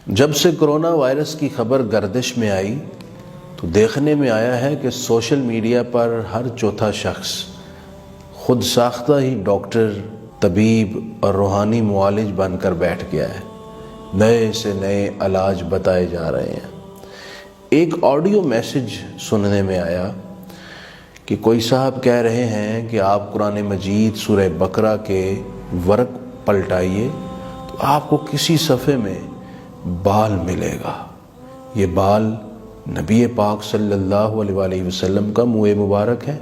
جب سے corona virus کی خبر گردش میں آئی تو دیکھنے میں آیا ہے کہ سوشل میڈیا پر ہر چوتھا شخص خود ساختہ ہی ڈاکٹر، طبیب اور روحانی معالج بن کر بیٹھ گیا ہے۔ نئے سے نئے علاج بتائے جا رہے ہیں۔ ایک آڈیو میسج سننے میں آیا کہ کوئی صاحب کہہ رہے ہیں کہ آپ قرآن مجید سورہ بقرہ کے ورق پلٹائیے تو آپ کو کسی صفحے میں بال ملے گا۔ یہ بال نبی پاک صلی اللہ علیہ وآلہ وسلم کا منہ مبارک ہے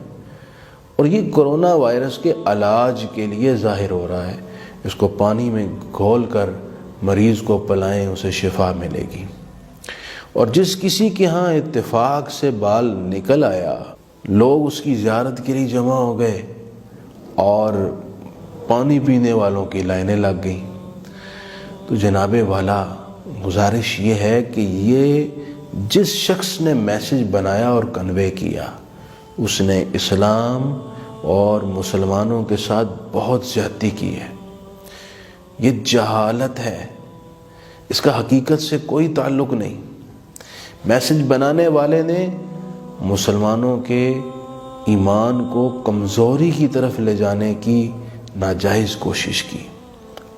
اور یہ کرونا وائرس کے علاج کے لیے ظاہر ہو رہا ہے۔ اس کو پانی میں گھول کر مریض کو پلائیں، اسے شفا ملے گی۔ اور جس کسی کے ہاں اتفاق سے بال نکل آیا، لوگ اس کی زیارت کے لیے جمع ہو گئے اور پانی پینے والوں کی لائنیں لگ گئیں۔ تو جناب والا، گزارش یہ ہے کہ یہ جس شخص نے میسج بنایا اور کنوے کیا، اس نے اسلام اور مسلمانوں کے ساتھ بہت زیادتی کی ہے۔ یہ جہالت ہے، اس کا حقیقت سے کوئی تعلق نہیں۔ میسج بنانے والے نے مسلمانوں کے ایمان کو کمزوری کی طرف لے جانے کی ناجائز کوشش کی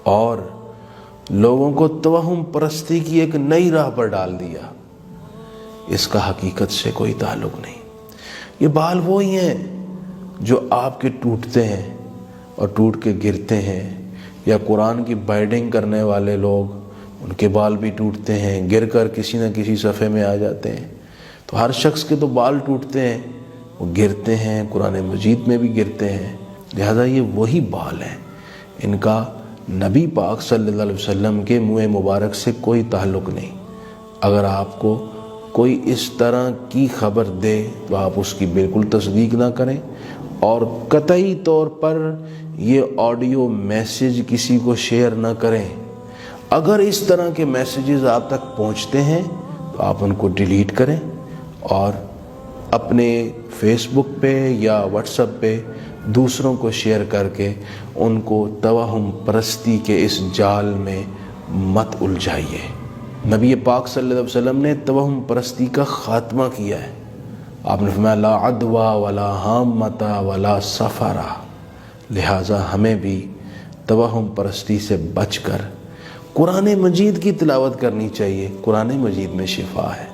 اور لوگوں کو توہم پرستی کی ایک نئی راہ پر ڈال دیا۔ اس کا حقیقت سے کوئی تعلق نہیں۔ یہ بال وہی ہیں جو آپ کے ٹوٹتے ہیں اور ٹوٹ کے گرتے ہیں، یا قرآن کی بائنڈنگ کرنے والے لوگ، ان کے بال بھی ٹوٹتے ہیں، گر کر کسی نہ کسی صفحے میں آ جاتے ہیں۔ تو ہر شخص کے تو بال ٹوٹتے ہیں، وہ گرتے ہیں، قرآن مجید میں بھی گرتے ہیں۔ لہذا یہ وہی بال ہیں، ان کا نبی پاک صلی اللہ علیہ وسلم کے منہ مبارک سے کوئی تعلق نہیں۔ اگر آپ کو کوئی اس طرح کی خبر دے تو آپ اس کی بالکل تصدیق نہ کریں، اور قطعی طور پر یہ آڈیو میسج کسی کو شیئر نہ کریں۔ اگر اس طرح کے میسیجز آپ تک پہنچتے ہیں تو آپ ان کو ڈیلیٹ کریں اور اپنے فیس بک پہ یا واٹس ایپ پہ دوسروں کو شیئر کر کے ان کو توہم پرستی کے اس جال میں مت الجھائیے۔ نبی پاک صلی اللہ علیہ وسلم نے توہم پرستی کا خاتمہ کیا ہے۔ آپ نے فرمایا لا عدوى ولا حامۃ ولا سفرا۔ لہٰذا ہمیں بھی توہم پرستی سے بچ کر قرآن مجید کی تلاوت کرنی چاہیے۔ قرآن مجید میں شفا ہے۔